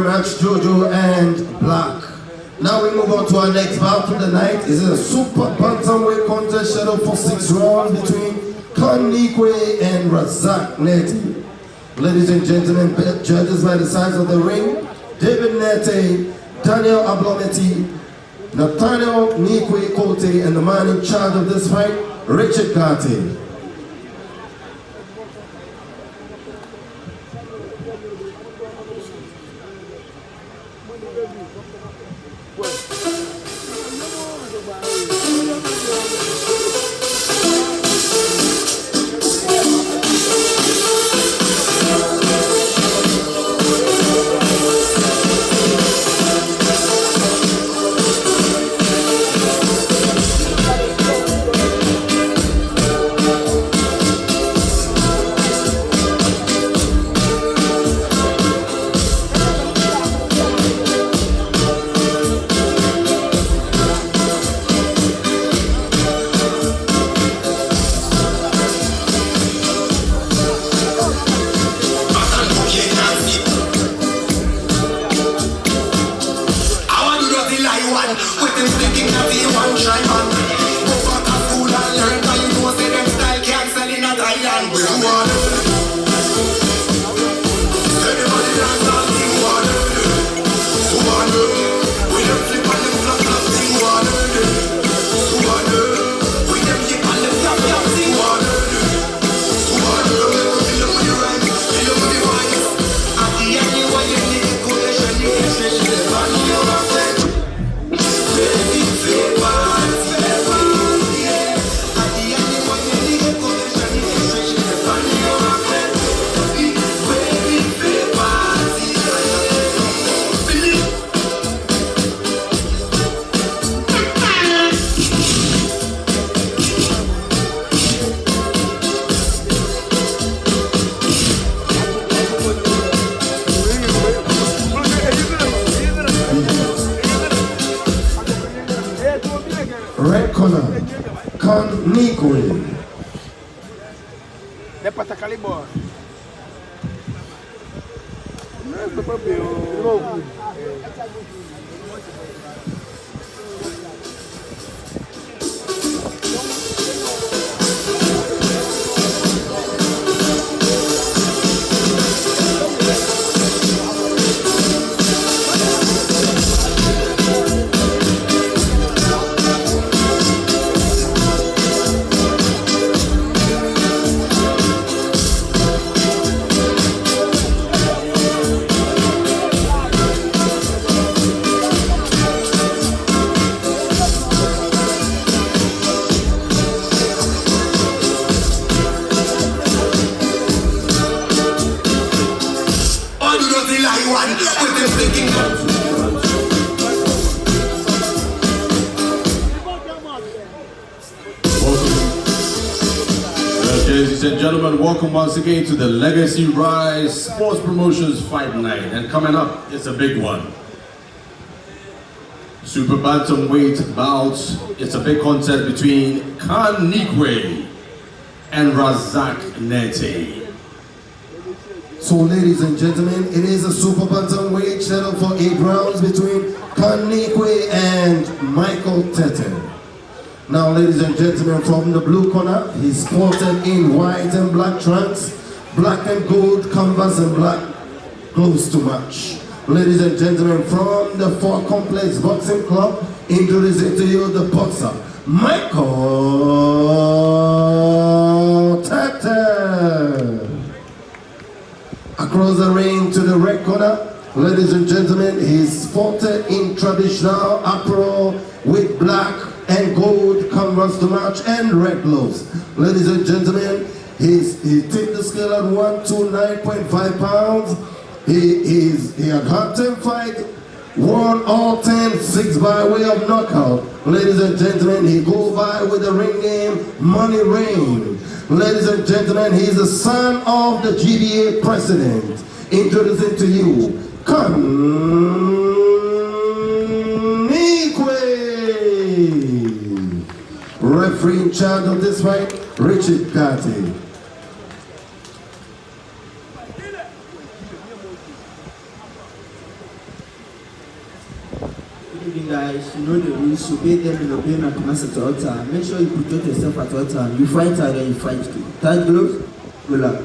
very much, Jojo and Black. Now we move on to our next bout of the night. It's a super bantamweight contest scheduled for 6 rounds between Cann, Neequaye and Razak, Nettey. Ladies and gentlemen, judges by the sides of the ring, David Nettey, Daniel Ablometi, Nathaniel Neequaye Kote, and the man in charge of this fight, Richard Carty. Red corner, Cann, Neequaye. Depois tá calibor. Ladies and gentlemen, welcome once again to the Legacy Rise Sports Promotions Fight Night. And coming up, it's a big one. Super bantamweight bouts. It's a big contest between Cann, Neequaye and Razak, Nettey. So ladies and gentlemen, it is a super bantamweight scheduled for 8 rounds between Cann, Neequaye and Michael Tetten. Now ladies and gentlemen, from the blue corner, he's sported in white and black trunks, black and gold canvas and black gloves to match. Ladies and gentlemen, from the 4 Complex Boxing Club, introducing to you the boxer, Michael Tetten. Across the ring to the red corner, ladies and gentlemen, he's sported in traditional apparel with black and gold canvas to match and red gloves. Ladies and gentlemen, he took the scale at 129.5 pounds. He had had 10 fights, won all 10, 6 by way of knockout. Ladies and gentlemen, he goes by with the ring name Money Rain. Ladies and gentlemen, he's the son of the GBA president. Introducing to you, Cann, referee in charge of this fight, Richard Carty. evening, guys. You know the rules. You obey them and obey my commands at all time. Make sure you protect yourself at all time. You fight hard and you fight too. Tight gloves, good luck.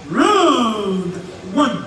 Round one.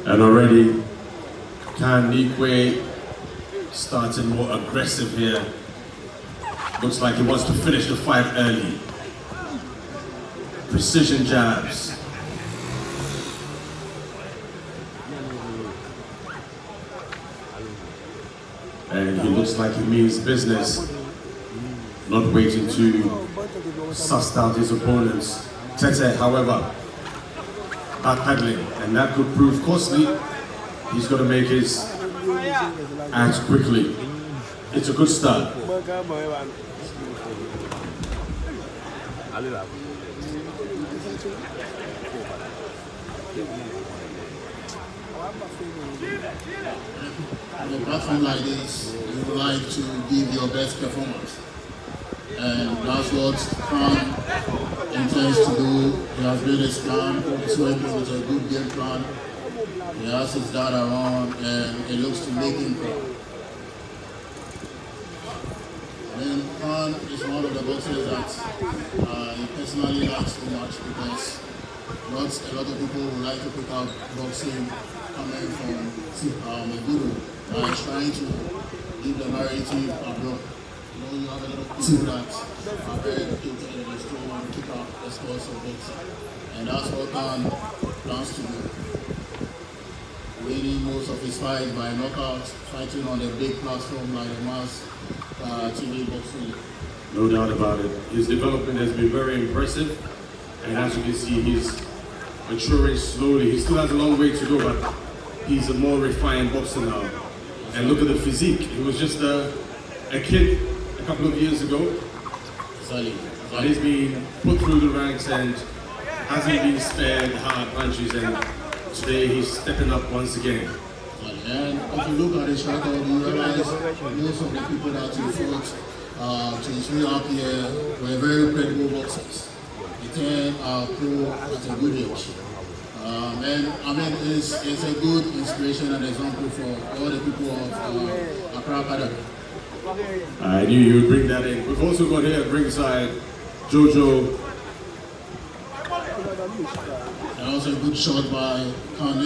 And already, Cann Neequaye started more aggressive here. Looks like he wants to finish the fight early. Precision jabs. And he looks like he means business. Not waiting to suss out his opponents. Nettey, however, backpedaling, and that could prove costly. He's got to make his act quickly. It's a good start. On a platform like this, you would like to give your best performance. And that's what Cann intends to do. He has built his plan, he's working with a good game plan. He has his dad around and it looks to make him proud. And Cann is one of the boxers that he personally likes so much because not a lot of people would like to pick up boxing coming from a guru trying to give the narrative abroad. You know, you have a lot of people that are very educated and they still want to pick up the sports of boxing. And that's what Cann plans to do. Winning most of his fights by knockout, fighting on a big platform like the mass TV boxing. No doubt about it. His development has been very impressive. And as you can see, he's maturing slowly. He still has a long way to go, but he's a more refined boxer now. And look at the physique. He was just a kid a couple of years ago. But he's been put through the ranks and hasn't been spared hard punches. And today he's stepping up once again. And if you look at his record, you realize most of the people that he fought to his way up here were very credible boxers. They turned pro at a good age. And I mean, it's a good inspiration and example for all the people of Accra Academy. I knew you would bring that in. We've also got here at ringside Jojo. That was a good shot by Cann.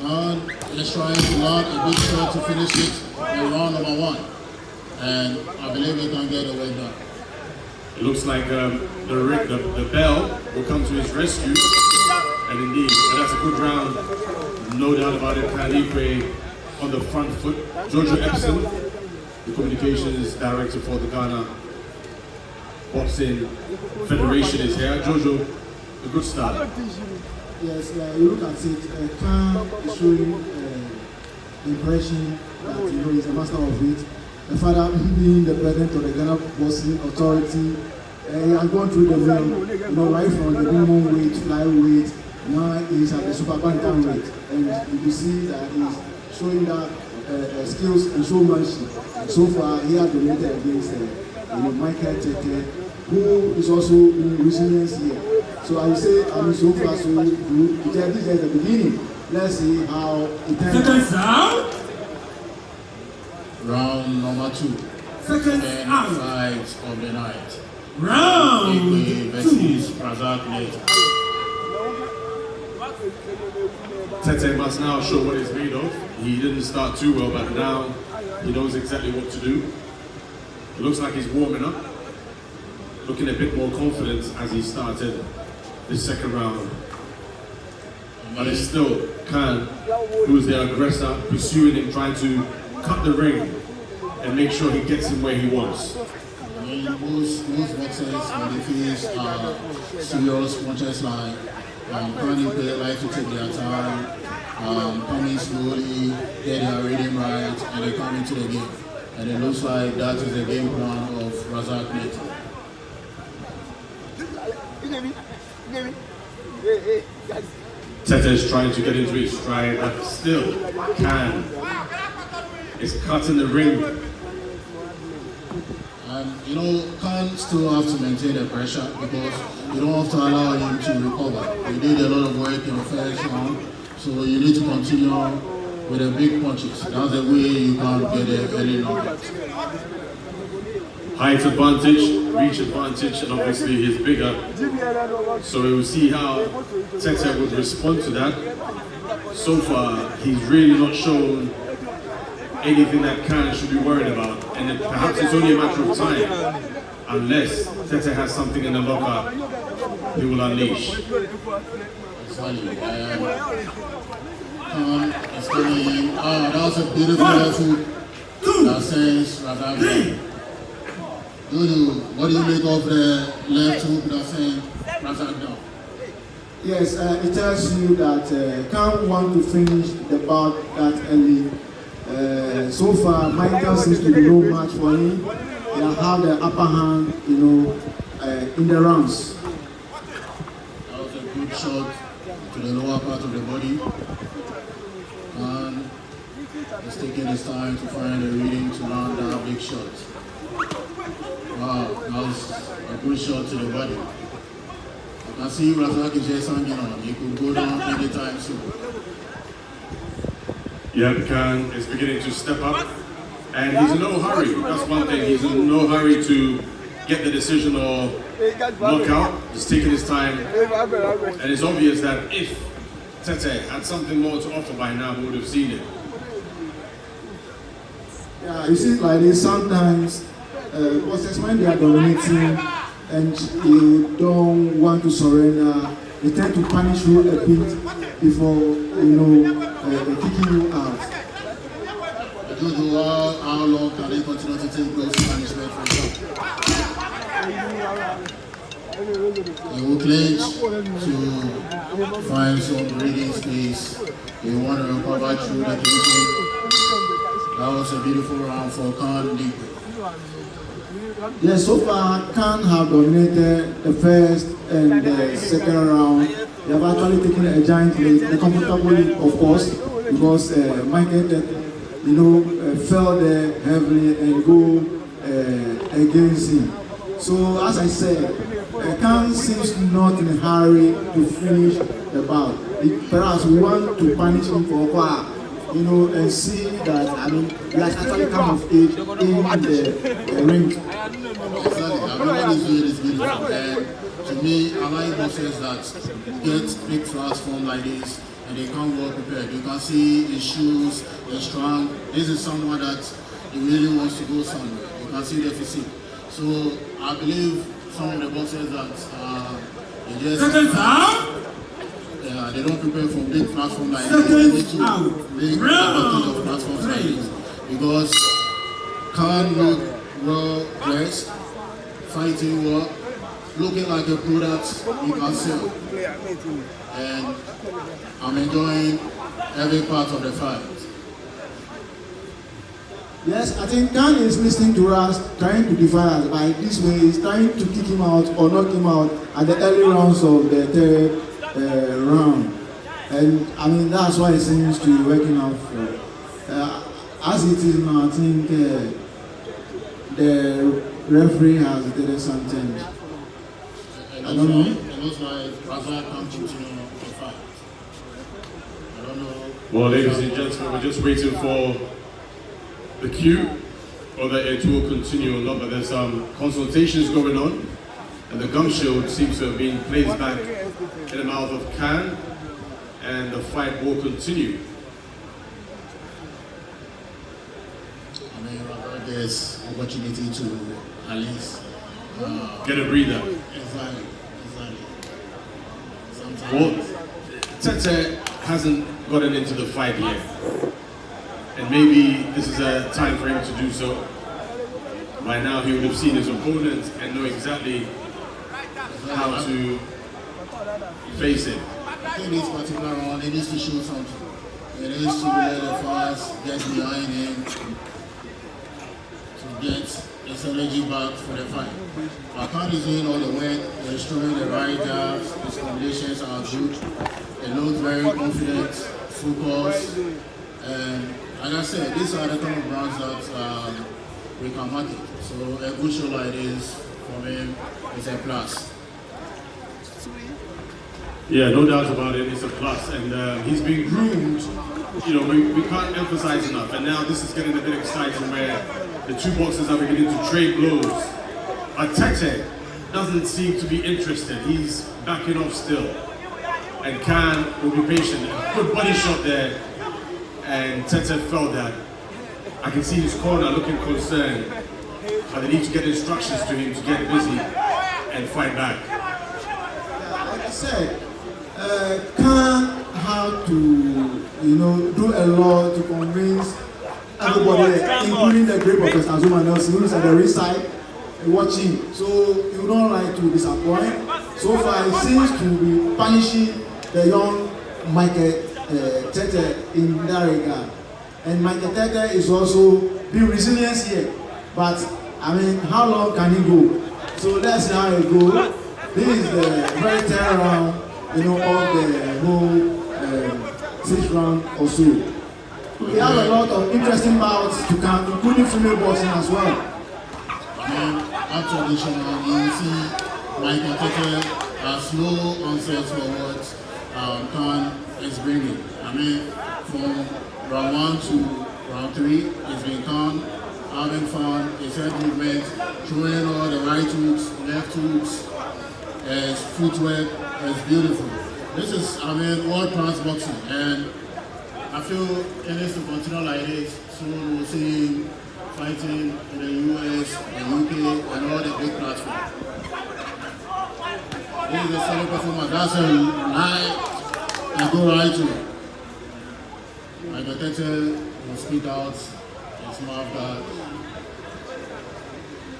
Cann is trying to land a big shot to finish it in round number one. And I believe he can get the way done. It looks like the bell will come to his rescue. And indeed, that's a good round. No doubt about it. Cann Neequaye on the front foot. Jojo Epson, the communications director for the Ghana Boxing Federation, is here. Jojo, a good start. Yes, you look at it, Cann is showing impression that he's a master of it. The father being the president of the Ghana Boxing Authority, he has gone through the mill, right from the minimum weight, flyweight, now he's at the super bantam weight, and you can see that he's showing that skills and showmanship. And so far, he has dominated against Michael Tete, who is also in recent years here. So I would say, so far so good. This is the beginning. Let's see how it turns out. Round number two. Second out. Fight of the night. Round Neequaye versus Razak later. Tete must now show what he's made of. He didn't start too well, but now he knows exactly what to do. It looks like he's warming up, looking a bit more confident as he started the second round. But it's still Cann who's the aggressor, pursuing him, trying to cut the ring and make sure he gets him where he wants. I mean, most boxers when they face serious punches like Cann, they like to take their time, come in slowly, get their rhythm right, and they come into the game. And it looks like that is the game plan of Razak Nettey. Nettey is trying to get into his stride, but still Cann is cutting the ring. And you know, Cann still have to maintain the pressure because you don't have to allow him to recover. He did a lot of work in the first round, so you need to continue with the big punches. That's the way you can get the early knockout. Height advantage, reach advantage, and obviously he's bigger. So we will see how Nettey would respond to that. So far, he's really not shown anything that Cann should be worried about. And perhaps it's only a matter of time, unless Nettey has something in the locker he will unleash. Exactly. Cann is telling that was a beautiful left hook that sends Razak. What do you make of the left hook that sends Razak down? Yes, it tells you that Cann want to finish the bout that early. So far, Michael seems to be no match for him. They have the upper hand, in the rounds. That was a good shot to the lower part of the body. And he's taking his time to find a reading to land that big shot. Wow, that was a good shot to the body. You can see Razak is just hanging on. He could go down anytime soon. Yeah, Cann is beginning to step up, and he's in no hurry. That's one thing. He's in no hurry to get the decision or knock out. He's taking his time, and it's obvious that if Nettey had something more to offer by now, we would have seen it. Yeah, you see, like this sometimes, bosses when they are dominating and you don't want to surrender, they tend to punish you a bit before kicking you out. I don't know how long can they continue to take those punishments from you. They will clinch to find some breathing space. They want to recover through the clinching. That was a beautiful round for Cann. Yes, so far Cann have dominated the first and the second round. They have actually taken a giant lead, a comfortable lead, of course, because Michael, fell there heavily and go against him. So, as I said, Cann seems not in a hurry to finish the bout. Perhaps we want to punish him for a while, and see that, he has actually come of age in the ring. Exactly. What he's doing is beautiful. And to me, I like boxers that get big platform like this and they come well prepared. You can see his shoes, they're strong. This is someone that he really wants to go somewhere. You can see the physique. So I believe some of the boxers that they don't prepare for big platform like this. They need to bring advantage of platforms like this. Because Cann look well dressed, fighting well, looking like a product you can sell. And I'm enjoying every part of the fight. Yes, I think Cann is listening to us, trying to defy us by this way. He's trying to kick him out or knock him out at the early rounds of the third round. And that's why it seems to be working out for. As it is now, I think the referee has did something. I don't know. It looks like Razak can't continue the fight. I don't know. Well, ladies and gentlemen, we're just waiting for the cue, whether it will continue or not, but there's some consultations going on, and the gum shield seems to have been placed back in the mouth of Cann, and the fight will continue. Razak gets opportunity to at least get a breather. Exactly. Well, Nettey hasn't gotten into the fight yet. And maybe this is a time for him to do so. By now he would have seen his opponent and know exactly how to face it. I think this particular round, he needs to show something. He needs to let the fans get behind him to get his energy back for the fight. Cann is doing all the work, he's throwing the right jabs, his combinations are good. He looks very confident, focused, and like I said, these are the kind of brands that we can market. So a good show like this for him is a plus. Yeah, no doubt about it, it's a plus. And he's being groomed, you know, we can't emphasize enough. And now this is getting a bit exciting where the two boxers are beginning to trade blows. But Nettey doesn't seem to be interested. He's backing off still. And Cann will be patient. A good body shot there. And Nettey felt that. I can see his corner looking concerned. But they need to get instructions to him to get busy and fight back. Like I said, Cann had to, do a lot to convince everybody, including the great Professor Azuma Nelson, who is at the ringside side watching. So you don't like to disappoint. So far, it seems to be punishing the young Michael Nettey in that regard. And Michael Nettey is also being resilient here. But I mean, how long can he go? So let's see how it goes. This is the very third round, of the whole 6th round or so. We have a lot of interesting bouts to come, including female boxing as well. After this round, you see Michael Nettey has slow onset for what Cann is bringing. I mean, from round 1 to round 3, it's been Cann having fun, his head movement, throwing all the right hooks, left hooks, his footwork is beautiful. This is, world-class boxing, and I feel it needs to continue like this. Soon we'll see him fighting in the US, the UK, and all the big platforms. This is a solid performance. That's a lie and go right to it. Michael Nettey will speak out his mouth guard.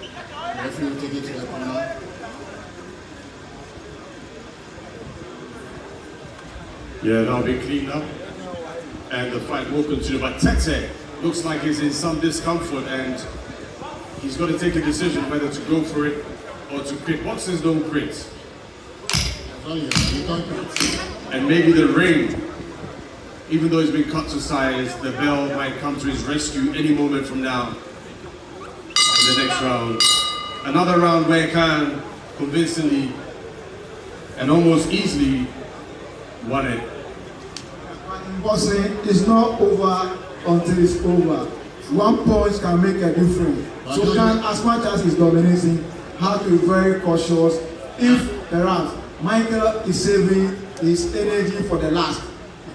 The referee will take it to the corner. Yeah, that'll be cleaned up. And the fight will continue. But Nettey looks like he's in some discomfort and he's got to take a decision whether to go for it or to quit. Boxers don't quit. And maybe the ring, even though he's been cut to size, the bell might come to his rescue any moment from now in the next round. Another round where Cann convincingly and almost easily won it. Boxing is not over until it's over. One punch can make a difference. So Cann, as much as he's dominating, have to be very cautious. If perhaps Michael is saving his energy for the last.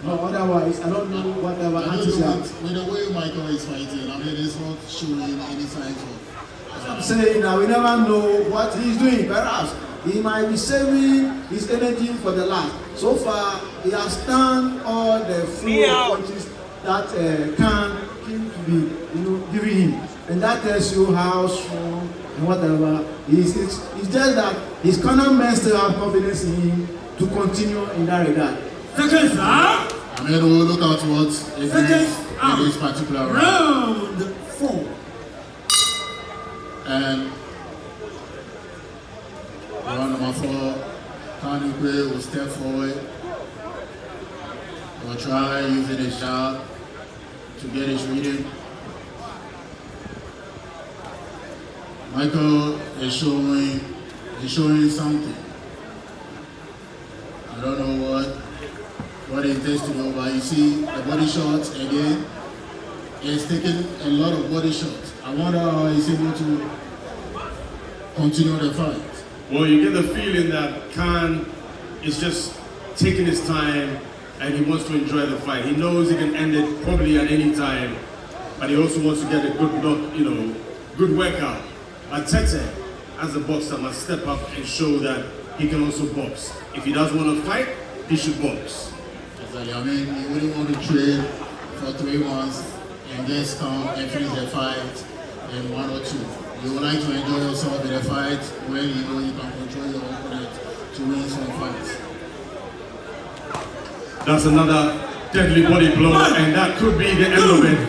Otherwise, I don't know whatever. With the way Michael is fighting, it's not showing any signs of. I'm saying that we never know what he's doing. Perhaps he might be saving his energy for the last. So far, he has done all the flow of punches that Cann seem to be, giving him, and that tells you how strong and whatever he is. It's just that his corner men still have confidence in him to continue in that regard. Seconds out. We'll look at what is in this particular round. Round 4. And round number 4, Neequaye will step forward. Will try using his jab to get his reading. Michael is showing something. I don't know what it takes to do, but you see the body shots again. He's taking a lot of body shots. I wonder how he's able to continue the fight. Well, you get the feeling that Cann is just taking his time and he wants to enjoy the fight. He knows he can end it probably at any time, but he also wants to get a good knock, good workout. But Nettey, as a boxer, must step up and show that he can also box. If he doesn't want to fight, he should box. Exactly. I mean, you wouldn't want to train for 3 months and just come and finish the fight in 1 or 2. You would like to enjoy yourself in a fight when you know you can control your opponent to win some fights. That's another deadly body blow, and that could be the end of it.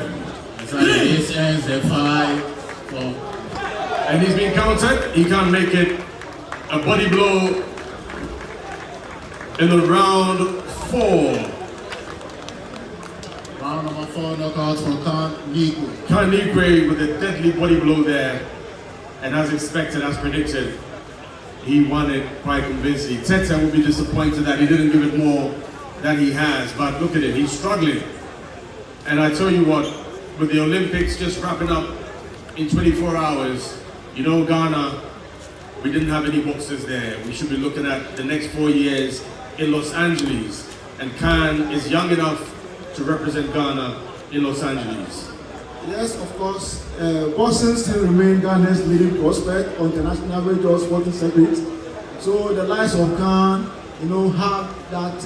Exactly. This ends the fight. And he's been countered. He can't make it. A body blow in the round 4. Round number 4 knockout for Cann Neequaye. Cann Neequaye with a deadly body blow there. And as expected, as predicted, he won it quite convincingly. Nettey will be disappointed that he didn't give it more than he has. But look at it, he's struggling. And I tell you what, with the Olympics just wrapping up in 24 hours, you know, Ghana, we didn't have any boxers there. We should be looking at the next 4 years in Los Angeles. And Cann is young enough to represent Ghana in Los Angeles. Yes, of course. Boxing still remains Ghana's leading prospect on the national major sporting circuit. So the likes of Cann, you know, have that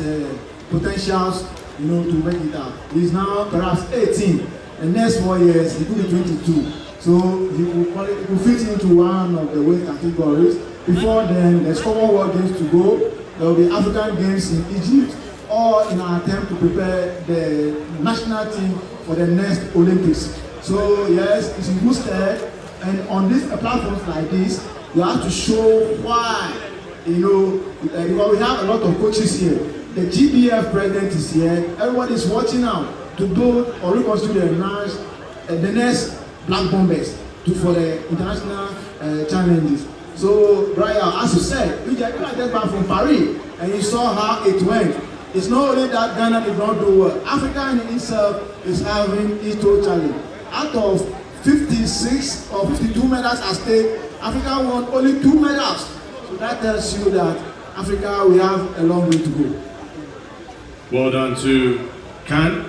potentials, you know, to make it up. He's now perhaps 18. The next 4 years, he could be 22. So he will fit into one of the weight categories. Before then, there's Commonwealth Games to go. There will be African Games in Egypt, all in an attempt to prepare the national team for the next Olympics. So yes, it's in good stead. And on these platforms like this, you have to show why, you know, because we have a lot of coaches here. The GBF president is here. Everybody is watching now to build or reconstruct the next Black Bombers for the international challenges. So, Brian, as you said, you just back from Paris and you saw how it went. It's not only that Ghana did not do well. Africa in itself is having its own challenge. Out of 56 or 52 medals at stake, Africa won only 2 medals. So that tells you that Africa, we have a long way to go. Well done to Cann.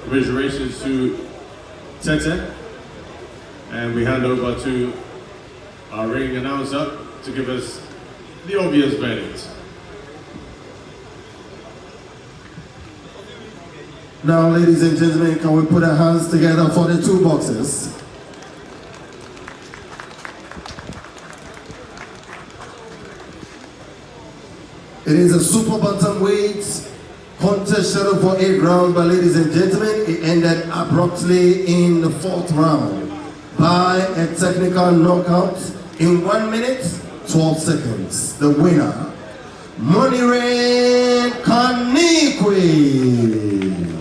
Congratulations to Nettey. And we hand over to our ring announcer to give us the obvious verdict. Now, ladies and gentlemen, can we put our hands together for the 2 boxers? It is a super bantamweight contest scheduled for 8 rounds, but ladies and gentlemen, it ended abruptly in the 4th round by a technical knockout in 1 minute, 12 seconds. The winner, Money Rain Cann Neequaye.